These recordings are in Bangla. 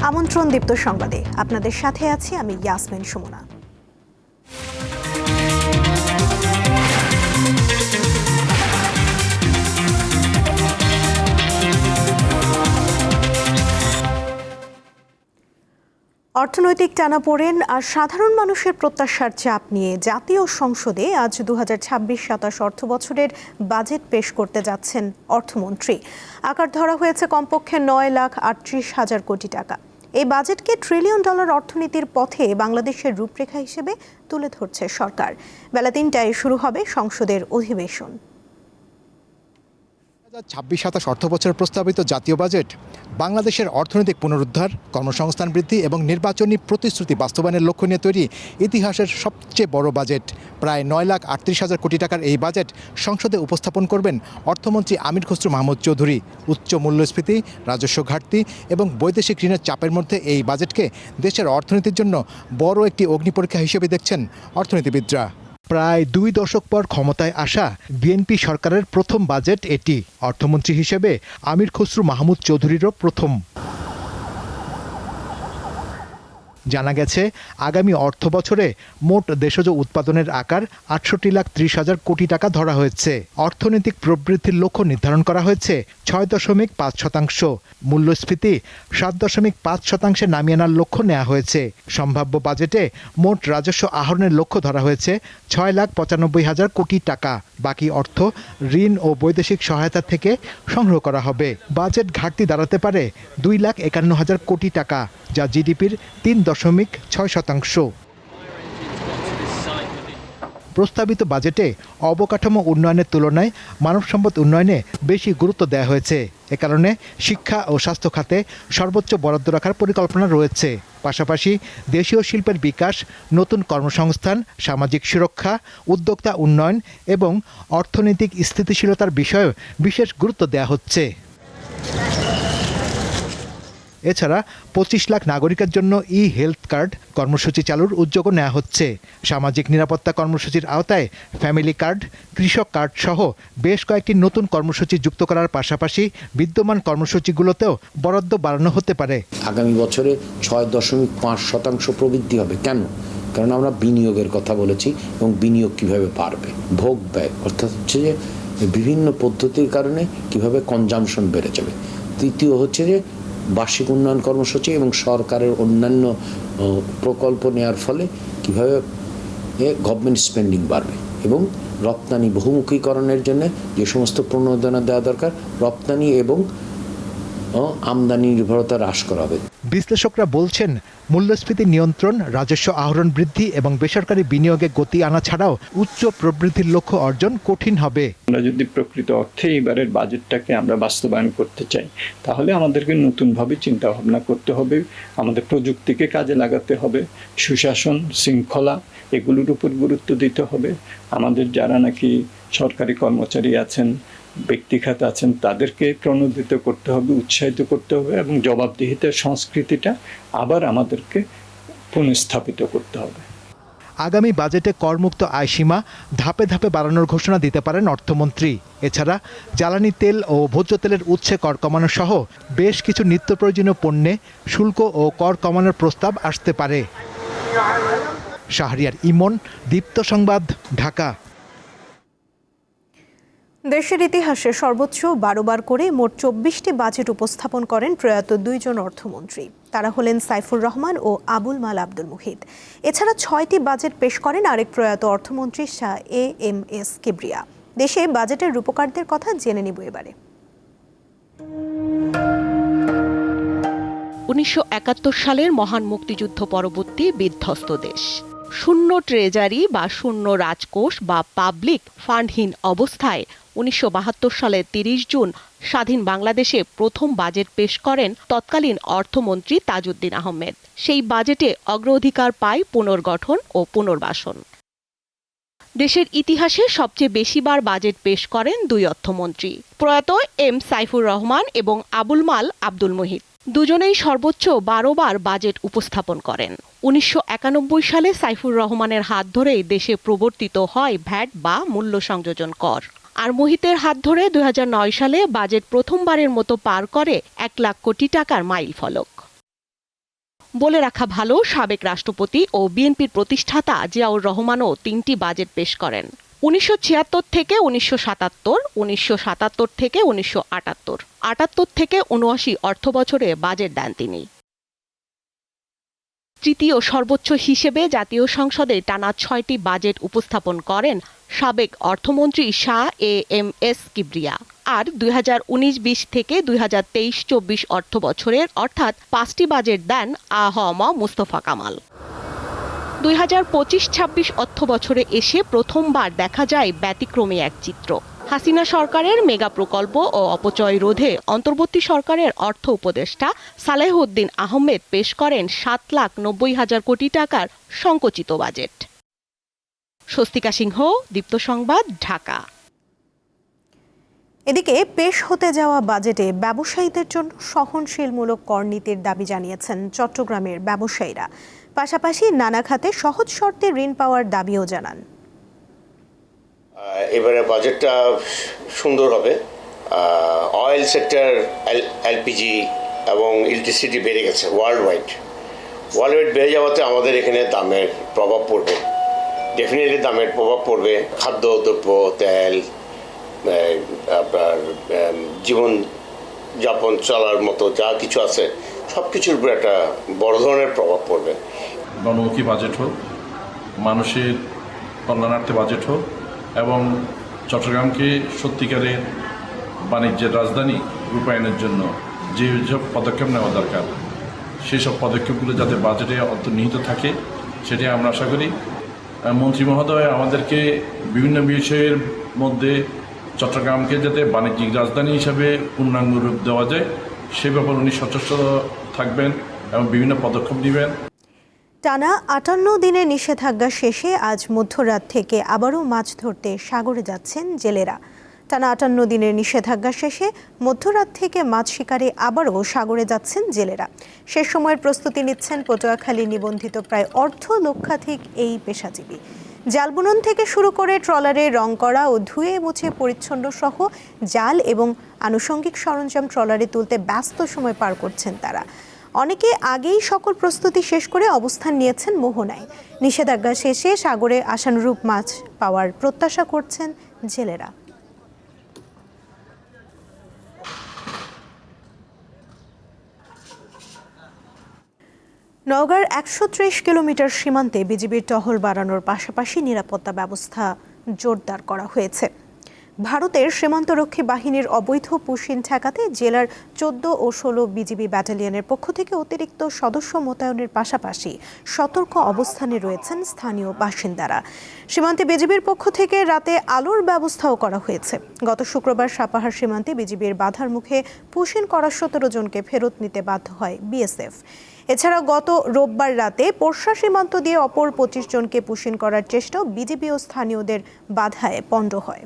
আমন্ত্রণ দীপ্ত সংবাদে আপনাদের সাথে আছি আমি ইয়াসমিন সুমনা। অর্থনৈতিক টানাপোড়েন আর সাধারণ মানুষের প্রত্যাশার চাপ নিয়ে জাতীয় সংসদে আজ 2026-27 অর্থবছরের বাজেট পেশ করতে যাচ্ছেন অর্থমন্ত্রী। আকার ধরা হয়েছে কমপক্ষে 9,38,000 কোটি টাকা। এই বাজেটকে ট্রিলিয়ন ডলার অর্থনীতির পথে বাংলাদেশের রূপরেখা হিসেবে তুলে ধরছে সরকার। বেলা 3টায় শুরু হবে সংসদের অধিবেশন। 2026-27 অর্থবছরের প্রস্তাবিত জাতীয় বাজেট বাংলাদেশের অর্থনৈতিক পুনরুদ্ধার, কর্মসংস্থান বৃদ্ধি এবং নির্বাচনী প্রতিশ্রুতি বাস্তবায়নের লক্ষ্য নিয়ে তৈরি ইতিহাসের সবচেয়ে বড় বাজেট। প্রায় 9,38,000 কোটি টাকার এই বাজেট সংসদে উপস্থাপন করবেন অর্থমন্ত্রী আমির খসরু মাহমুদ চৌধুরী। উচ্চ মূল্যস্ফীতি, রাজস্ব ঘাটতি এবং বৈদেশিক ঋণের চাপের মধ্যে এই বাজেটকে দেশের অর্থনীতির জন্য বড় একটি অগ্নিপরীক্ষা হিসেবে দেখছেন অর্থনীতিবিদরা। প্রায় 2 দশক পর ক্ষমতায় আসা বিএনপি সরকারের প্রথম বাজেট এটি। অর্থমন্ত্রী হিসেবে আমির খসরু মাহমুদ চৌধুরীরও প্রথম। জানা গেছে, আগামী অর্থ বছরে মোট দেশজ উৎপাদনের আকার 68,30,000 কোটি টাকা ধরা হয়েছে। অর্থনৈতিক প্রবৃদ্ধির লক্ষ্য নির্ধারণ করা হয়েছে 6.5%। মূল্যস্ফীতি 7.5% নামিয়ে আনার লক্ষ্য নেওয়া হয়েছে। সম্ভাব্য বাজেটে মোট রাজস্ব আহরণের লক্ষ্য ধরা হয়েছে 6,95,000 কোটি টাকা। বাকি অর্থ ঋণ ও বৈদেশিক সহায়তা থেকে সংগ্রহ করা হবে। বাজেট ঘাটতি দাঁড়াতে পারে 2,51,000 কোটি টাকা, যা জিডিপির 3.6%। প্রস্তাবিত বাজেটে অবকাঠামো উন্নয়নের তুলনায় মানব সম্পদ উন্নয়নে বেশি গুরুত্ব দেওয়া হয়েছে। এ কারণে শিক্ষা ও স্বাস্থ্য খাতে সর্বোচ্চ বরাদ্দ রাখার পরিকল্পনা রয়েছে। পাশাপাশি দেশীয় শিল্পের বিকাশ, নতুন কর্মসংস্থান, সামাজিক সুরক্ষা, উদ্যোক্তা উন্নয়ন এবং অর্থনৈতিক স্থিতিশীলতার বিষয়েও বিশেষ গুরুত্ব দেওয়া হচ্ছে। এছাড়া 25 লাখ নাগরিকের জন্য হেলথ কার্ড কর্মসূচি চালুর উদ্যোগও নেওয়া হচ্ছে। সামাজিক নিরাপত্তা কর্মসূচির আওতায় ফ্যামিলি কার্ড, কৃষক কার্ড সহ বেশ কয়েকটি নতুন কর্মসূচি যুক্ত করার পাশাপাশি বিদ্যমান কর্মসূচিগুলোতেও বরাদ্দ বাড়ানো হতে পারে। আগামী বছরে 6.5% প্রবৃদ্ধি হবে। কেন? কারণ আমরা বিনিয়োগের কথা বলেছি এবং বিনিয়োগ কিভাবে বাড়বে, ভোগ ব্যয় অর্থাৎ হচ্ছে যে বিভিন্ন পদ্ধতির কারণে কিভাবে কনজামশন বেড়ে যাবে। তৃতীয় হচ্ছে যে বার্ষিক উন্নয়ন কর্মসূচি এবং সরকারের অন্যান্য প্রকল্প নেওয়ার ফলে কীভাবে গভর্নমেন্ট স্পেন্ডিং বাড়বে এবং রপ্তানি বহুমুখীকরণের জন্য যে সমস্ত প্রণোদনা দেওয়া দরকার, রপ্তানি এবং আমদানি নির্ভরতা হ্রাস করা হবে। বিশ্লেষকরা বলছেন, মূল্যস্ফীতি নিয়ন্ত্রণ, রাজস্ব আহরণ বৃদ্ধি এবং বেসরকারি বিনিয়োগে গতি আনা ছাড়াও উচ্চ প্রবৃদ্ধির লক্ষ্য অর্জন কঠিন হবে। আমরা যদি প্রকৃত অর্থে এবারের বাজেটটাকে আমরা বাস্তবায়ন করতে চাই, তাহলে আমাদেরকে নতুনভাবে চিন্তা ভাবনা করতে হবে। আমাদের প্রযুক্তিকে কাজে লাগাতে হবে, সুশাসন, শৃঙ্খলা এগুলোর উপর গুরুত্ব দিতে হবে। আমাদের যারা নাকি সরকারি কর্মচারী আছেন, ব্যক্তিখাত আছেন, তাদেরকে প্রণোদিত করতে হবে, উৎসাহিত করতে হবে এবং জবাবদিহিতার সংস্কৃতিটা আবার আমাদেরকে পুনঃস্থাপিত করতে হবে। আগামী বাজেটে করমুক্ত আয়সীমা ধাপে ধাপে বাড়ানোর ঘোষণা দিতে পারেন অর্থমন্ত্রী। এছাড়া জ্বালানি তেল ও ভোজ্য তেলের উৎসে কর কমানো সহ বেশ কিছু নিত্য প্রয়োজনীয় পণ্যে শুল্ক ও কর কমানোর প্রস্তাব আসতে পারে। শাহরিয়ার ইমন, দীপ্ত সংবাদ, ঢাকা। দেশের ইতিহাসে সর্বোচ্চ 12 বার করে মোট 24টি বাজেট উপস্থাপন করেন প্রয়াত 2 জন অর্থমন্ত্রী। তারা হলেন সাইফুর রহমান ও আবুল মাল আব্দুল মুহিত। এছাড়া 6টি বাজেট পেশ করেন আরেক প্রয়াত অর্থমন্ত্রী শাহ AMS কিবরিয়া। দেশে বাজেটের রূপকারদের কথা জেনে নিব এবারে। 1971 সালের মহান মুক্তিযুদ্ধ পরবর্তী বিধ্বস্ত দেশ। শূন্য ট্রেজারি বা শূন্য রাজকোষ বা পাবলিক ফান্ডহীন অবস্থায় 1972 সালের 30 জুন স্বাধীন বাংলাদেশে প্রথম বাজেট পেশ করেন তৎকালীন অর্থমন্ত্রী তাজউদ্দিন আহমেদ। সেই বাজেটে অগ্রাধিকার পায় পুনর্গঠন ও পুনর্বাসন। দেশের ইতিহাসে সবচেয়ে বেশিবার বাজেট পেশ করেন 2 অর্থমন্ত্রী, প্রয়াত এম সাইফুর রহমান এবং আবুল মাল আব্দুল মুহিত। দুজনেই সর্বোচ্চ 12 বার বাজেট উপস্থাপন করেন। 1991 সালে সাইফুর রহমানের হাত ধরেই দেশে প্রবর্তিত হয় ভ্যাট বা মূল্য সংযোজন কর। আর মুহিতের হাত ধরে 2009 সালে বাজেট প্রথমবারের মতো পার করে 1 লাখ কোটি টাকার মাইল ফলক। বলে রাখা ভালো, সাবেক রাষ্ট্রপতি ও বিএনপির প্রতিষ্ঠাতা জিয়াউর রহমানও 3টি বাজেট পেশ করেন। 1976 থেকে 1977, 1977 থেকে 1978, 78 থেকে 79 অর্থবছরে বাজেট দেন তিনি। তৃতীয় সর্বোচ্চ হিসেবে জাতীয় সংসদে টানা 6টি বাজেট উপস্থাপন করেন সাবেক অর্থমন্ত্রী শাহ এম.এস. কিবরিয়া। আর 2019-20 থেকে 2023-24 অর্থবছরের অর্থাৎ 5টি বাজেট দেন আ.হ.ম. মুস্তফা কামাল। 2025-26 অর্থবছরে এসে প্রথমবার দেখা যায় ব্যতিক্রমী এক চিত্র। হাসিনা সরকারের মেগা প্রকল্প ও অপচয় রোধে অন্তর্বর্তী সরকারের অর্থ উপদেষ্টা সালেহউদ্দিন আহমেদ পেশ করেন 7,90,000 কোটি টাকার সংকুচিত বাজেট। স্বস্তিকা সিংহ, দীপ্ত সংবাদ, ঢাকা। এদিকে পেশ হতে যাওয়া বাজেটে ব্যবসায়ীদের জন্য সহনশীলমূলক কর নীতির দাবি জানিয়েছেন চট্টগ্রামের ব্যবসায়ীরা। পাশাপাশি নানা খাতে সহজ শর্তে ঋণ পাওয়ার দাবিও জানান। এবারে বাজেটটা সুন্দর হবে। অয়েল সেক্টর, এলপিজি এবং ইলেকট্রিসিটি বেড়ে গেছে ওয়ার্ল্ড ওয়াইড বেড়ে যাওয়াতে আমাদের এখানে দামের প্রভাব পড়বে, ডেফিনেটলি দামের প্রভাব পড়বে। খাদ্যদ্রব্য, তেল, আপনার জীবনযাপন চলার মতো যা কিছু আছে সব কিছুর উপর একটা বড় ধরনের প্রভাব পড়বে। গণমুখী বাজেট হোক, মানুষের কল্যাণার্থে বাজেট হোক এবং চট্টগ্রামকে সত্যিকারের বাণিজ্যের রাজধানী রূপায়ণের জন্য যে সব পদক্ষেপ নেওয়া দরকার সেই সব পদক্ষেপগুলো যাতে বাজেটে অন্তর্নিহিত থাকে সেটি আমরা আশা করি। মন্ত্রী মহোদয় আমাদেরকে বিভিন্ন বিষয়ের মধ্যে চট্টগ্রামকে যাতে বাণিজ্যিক রাজধানী হিসাবে পূর্ণাঙ্গ রূপ দেওয়া যায় সে ব্যাপারে উনি সচেষ্ট থাকবেন এবং বিভিন্ন পদক্ষেপ নেবেন। টানা 58 দিনের নিষেধাজ্ঞা শেষে আজ মধ্যরাত থেকে আবারও মাছ ধরতে সাগরে যাচ্ছেন জেলেরা। টানা 58 দিনের নিষেধাজ্ঞা শেষে মধ্যরাত থেকে মাছ শিকারে আবারও সাগরে যাচ্ছেন জেলেরা। শেষ সময়ের প্রস্তুতি নিচ্ছেন পটুয়াখালী নিবন্ধিত প্রায় অর্ধলক্ষাধিক এই পেশাজীবী। জাল বুনন থেকে শুরু করে ট্রলারে রং করা ও ধুয়ে মুছে পরিচ্ছন্ন সহ জাল এবং আনুষঙ্গিক সরঞ্জাম ট্রলারে তুলতে ব্যস্ত সময় পার করছেন তারা। অনেকে আগেই সকল প্রস্তুতি শেষ করে অবস্থান নিয়েছেন মোহনায়। নিষেধাজ্ঞা শেষে সাগরে আশানুরূপ মাছ পাওয়ার প্রত্যাশা করছেন জেলেরা। নওগাঁর 130 কিলোমিটার সীমান্তে বিজিবির টহল বাড়ানোর পাশাপাশি নিরাপত্তা ব্যবস্থা জোরদার করা হয়েছে। ভারতের সীমান্তরক্ষী বাহিনীর অবৈধ পুশিন ঠেকাতে জেলার 14 ও 16 বিজিবি ব্যাটালিয়নের পক্ষ থেকে অতিরিক্ত সদস্য মোতায়েনের পাশাপাশি সতর্ক অবস্থানে রয়েছেন স্থানীয় বাসিন্দারা। সীমান্তে বিজিবির পক্ষ থেকে রাতে আলোর ব্যবস্থাও করা হয়েছে। গত শুক্রবার সাপাহার সীমান্তে বিজিবির বাধার মুখে পুশিন করা 17 জনকে ফেরত নিতে বাধ্য হয় বিএসএফ। এছাড়া গত রোববার রাতে পোরশা সীমান্ত দিয়ে অপর 25 জনকে পুশিন করার চেষ্টাও বিজিবি ও স্থানীয়দের বাধায় পণ্ড হয়।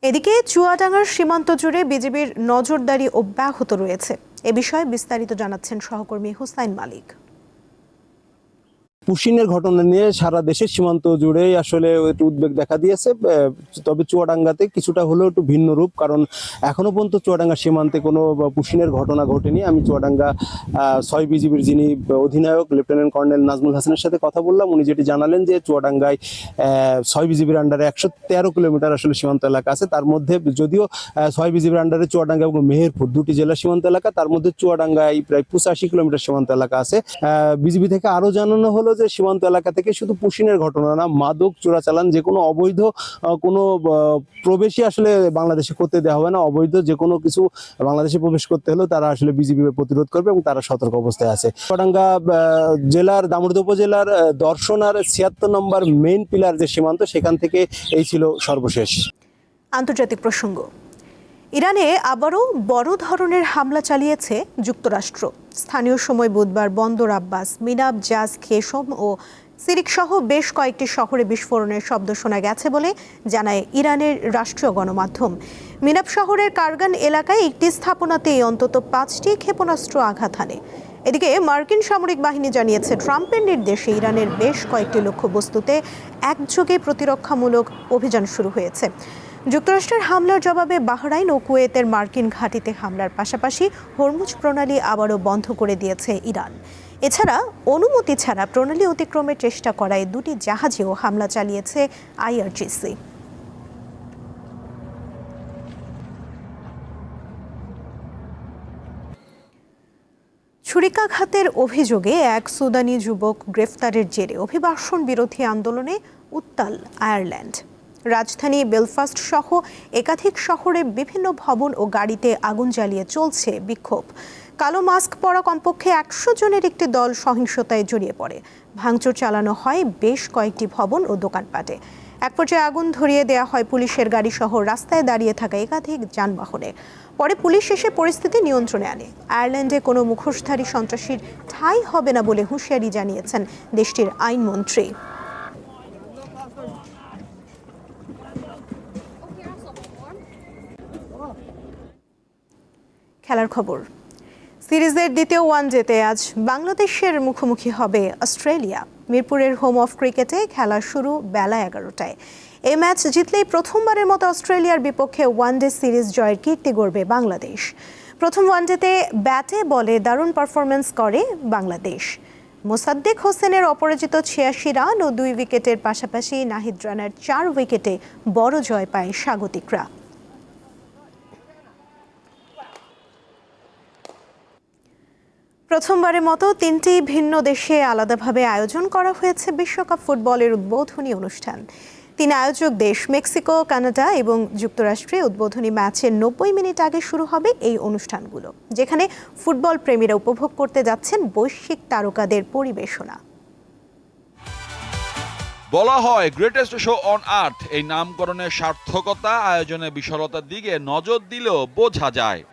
এদিকে চুয়াডাঙ্গার সীমান্ত জুড়ে বিজিবির নজরদারি অব্যাহত রয়েছে। এ বিষয়ে বিস্তারিত জানাচ্ছেন সহকর্মী হুসাইন মালিক। পুশিনের ঘটনা নিয়ে সারা দেশের সীমান্ত জুড়েই আসলে একটু উদ্বেগ দেখা দিয়েছে। তবে চুয়াডাঙ্গাতে কিছুটা হলেও একটু ভিন্ন রূপ, কারণ এখনো পর্যন্ত চুয়াডাঙ্গা সীমান্তে কোনো পুশিনের ঘটনা ঘটেনি। আমি চুয়াডাঙ্গা 6 বিজিবির যিনি অধিনায়ক লেফটেন্যান্ট কর্নেল নাজমুল হাসানের সাথে কথা বললাম। উনি যেটি জানালেন যে চুয়াডাঙ্গায় 6 বিজিবির আন্ডারে 113 কিলোমিটার আসলে সীমান্ত এলাকা আছে। তার মধ্যে যদিও 6 বিজিবির আন্ডারে চুয়াডাঙ্গা এবং মেহেরপুর দুটি জেলা সীমান্ত এলাকা, তার মধ্যে চুয়াডাঙ্গায় প্রায় 85 কিলোমিটার সীমান্ত এলাকা আছে। বিজিবি থেকে আরো জানানো হলো যে সীমান্ত এলাকা থেকে শুধু পুশিনের ঘটনা না, মাদক চোরাচালান, যে কোনো অবৈধ কোনো প্রবেশই আসলে বাংলাদেশে করতে দেওয়া হবে না। অবৈধ যে কোনো কিছু বাংলাদেশে প্রবেশ করতে হলেও তারা আসলে বিজিবি প্রতিরোধ করবে এবং তারা সতর্ক অবস্থায় আছে। চুয়াডাঙ্গা জেলার দামোদর উপজেলার দর্শনার 76 নম্বর মেইন পিলার যে সীমান্ত, সেখান থেকে এই ছিল সর্বশেষ। আন্তর্জাতিক প্রসঙ্গ। ইরানে আবারও বড় ধরনের হামলা চালিয়েছে যুক্তরাষ্ট্র। স্থানীয় সময় বুধবার বন্দর আব্বাস, মিনাব, জাজ, খেসম ও সিরিক সহ বেশ কয়েকটি শহরে বিস্ফোরণের শব্দ শোনা গেছে বলে জানায় ইরানের রাষ্ট্রীয় গণমাধ্যম। মিনাব শহরের কারগান এলাকায় একটি স্থাপনাতেই অন্তত 5টি ক্ষেপণাস্ত্র আঘাত হানে। এদিকে মার্কিন সামরিক বাহিনী জানিয়েছে ট্রাম্পের নির্দেশে ইরানের বেশ কয়েকটি লক্ষ্যবস্তুতে একযোগে প্রতিরক্ষামূলক অভিযান শুরু হয়েছে। যুক্তরাষ্ট্রের হামলার জবাবে বাহরাইন ও কুয়েতের মার্কিন ঘাঁটিতে হামলার পাশাপাশি হরমুজ প্রণালী আবারও বন্ধ করে দিয়েছে ইরান। এছাড়া অনুমতি ছাড়া প্রণালী অতিক্রমের চেষ্টা করায় দুটি জাহাজেও হামলা চালিয়েছে আইআরজিসি। ছুরিকাঘাতের অভিযোগে এক সুদানি যুবক গ্রেফতারের জেরে অভিবাসন বিরোধী আন্দোলনে উত্তাল আয়ারল্যান্ড। রাজধানী বেলফাস্ট সহ একাধিক শহরে বিভিন্ন ভবন ও গাড়িতে আগুন জ্বালিয়ে চলছে বিক্ষোভ। কালো মাস্ক পরা কমপক্ষে 100 জনের একটি দল সহিংসতায় জড়িয়ে পড়ে। ভাঙচুর চালানো হয় বেশ কয়েকটি ভবন ও দোকানপাটে। এক পর্যায়ে আগুন ধরিয়ে দেওয়া হয় পুলিশের গাড়ি সহ রাস্তায় দাঁড়িয়ে থাকা একাধিক যানবাহনে। পরে পুলিশ এসে পরিস্থিতি নিয়ন্ত্রণে আনে। আয়ারল্যান্ডে কোনো মুখোশধারী সন্ত্রাসীর ঠাঁই হবে না বলে হুঁশিয়ারি জানিয়েছেন দেশটির আইনমন্ত্রী। খেলার খবর। সিরিজের দ্বিতীয় ওয়ানডেতে আজ বাংলাদেশের মুখোমুখি হবে অস্ট্রেলিয়া। মিরপুরের হোম অফ ক্রিকেটে খেলা শুরু বেলা 11টায়। এই ম্যাচ জিতলেই প্রথমবারের মতো অস্ট্রেলিয়ার বিপক্ষে ওয়ানডে সিরিজ জয়ের কীর্তি গড়বে বাংলাদেশ। প্রথম ওয়ানডেতে ব্যাটে বলে দারুণ পারফরমেন্স করে বাংলাদেশ। মোসাদ্দেক হোসেনের অপরাজিত 86 রান ও 2 উইকেটের পাশাপাশি নাহিদ রানার 4 উইকেটে বড় জয় পায় স্বাগতিকরা। প্রথমবারের মতো 3টি ভিন্ন দেশে আলাদাভাবে আয়োজন করা হয়েছে বিশ্বকাপ ফুটবলের উদ্বোধনী অনুষ্ঠান। 3 আয়োজক দেশ মেক্সিকো, কানাডা এবং যুক্তরাষ্ট্রে উদ্বোধনী ম্যাচের 90 মিনিট আগে শুরু হবে এই অনুষ্ঠানগুলো, যেখানে ফুটবল প্রেমীরা উপভোগ করতে যাচ্ছেন বৈশ্বিক তারকাদের পরিবেশনা। বলা হয় গ্রেটেস্ট শো অন আর্থ। এই নামকরণের সার্থকতা আয়োজনের বিশালতার দিকে নজর দিলেও বোঝা যায়।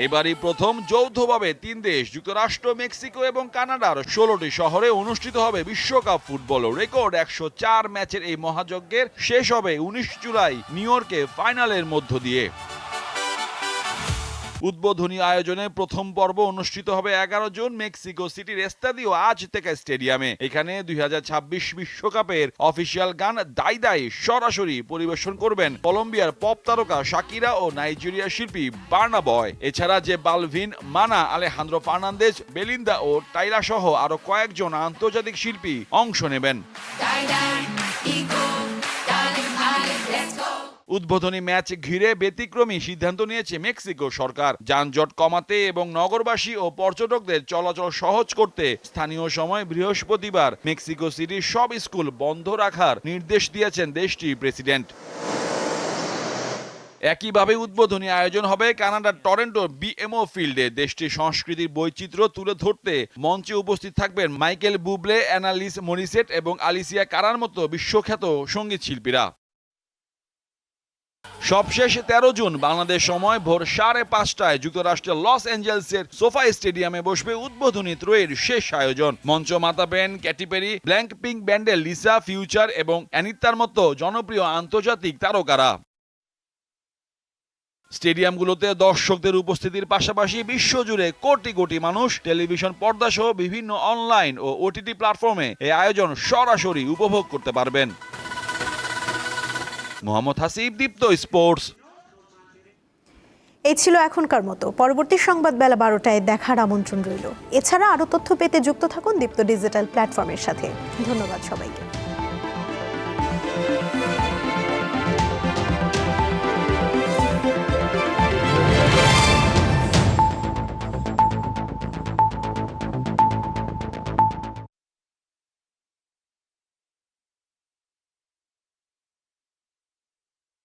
এবারই প্রথম যৌথভাবে 3 দেশ যুক্তরাষ্ট্র, মেক্সিকো এবং কানাডার 16টি শহরে অনুষ্ঠিত হবে বিশ্বকাপ ফুটবল। রেকর্ড 104 ম্যাচের এই মহাযজ্ঞের শেষ হবে 19 জুলাই নিউ ইয়র্কে ফাইনালের মধ্য দিয়ে। উদ্বোধনী আয়োজনে প্রথম পর্ব অনুষ্ঠিত হবে 11 জুন মেক্সিকো সিটির এস্তাদিও আজতেকা স্টেডিয়ামে। এখানে 2026 বিশ্বকাপের অফিসিয়াল গান দাই দাই সরাসরি পরিবেশন করবেন কলম্বিয়ার পপ তারকা শাকিরা ও নাইজেরিয়ার শিল্পী বার্না বয়। এছাড়া যে বালভিন, মানা, আলেহান্দ্রো ফার্নান্দেজ, বেলিন্দা ও টাইলা সহ আরো কয়েকজন আন্তর্জাতিক শিল্পী অংশ নেবেন। উদ্বোধনী ম্যাচ ঘিরে ব্যতিক্রমী সিদ্ধান্ত নিয়েছে মেক্সিকো সরকার। যানজট কমাতে এবং নগরবাসী ও পর্যটকদের চলাচল সহজ করতে স্থানীয় সময় বৃহস্পতিবার মেক্সিকো সিটির সব স্কুল বন্ধ রাখার নির্দেশ দিয়েছেন দেশটির প্রেসিডেন্ট। একইভাবে উদ্বোধনী আয়োজন হবে কানাডার টরেন্টোর বিএমও ফিল্ডে। দেশটির সংস্কৃতির বৈচিত্র্য তুলে ধরতে মঞ্চে উপস্থিত থাকবেন মাইকেল বুবলে, অ্যানালিস মরিসেট এবং আলিসিয়া কারার মতো বিশ্বখ্যাত সঙ্গীত শিল্পীরা। সবশেষ 13 জুন বাংলাদেশ সময় ভোর 5:30টায় যুক্তরাষ্ট্রের লস অ্যাঞ্জেলসের সোফা স্টেডিয়ামে বসবে উদ্বোধনী ত্রয়ীর শেষ আয়োজন। মঞ্চ মাতাবেন ক্যাটি পেরি, ব্ল্যাঙ্ক পিঙ্ক ব্যান্ডের লিসা, ফিউচার এবং অ্যানিতার মতো জনপ্রিয় আন্তর্জাতিক তারকারা। স্টেডিয়ামগুলোতে দর্শকদের উপস্থিতির পাশাপাশি বিশ্বজুড়ে কোটি কোটি মানুষ টেলিভিশন পর্দা সহ বিভিন্ন অনলাইন ও ওটিটি প্ল্যাটফর্মে এই আয়োজন সরাসরি উপভোগ করতে পারবেন। মোহাম্মদ হাসিব, দীপ্ত স্পোর্টস। এই ছিল এখনকার মতো। পরবর্তী সংবাদ বেলা 12টায় দেখার আমন্ত্রণ রইল। এছাড়া আরও তথ্য পেতে যুক্ত থাকুন দীপ্ত ডিজিটাল প্ল্যাটফর্মের সাথে। ধন্যবাদ সবাইকে।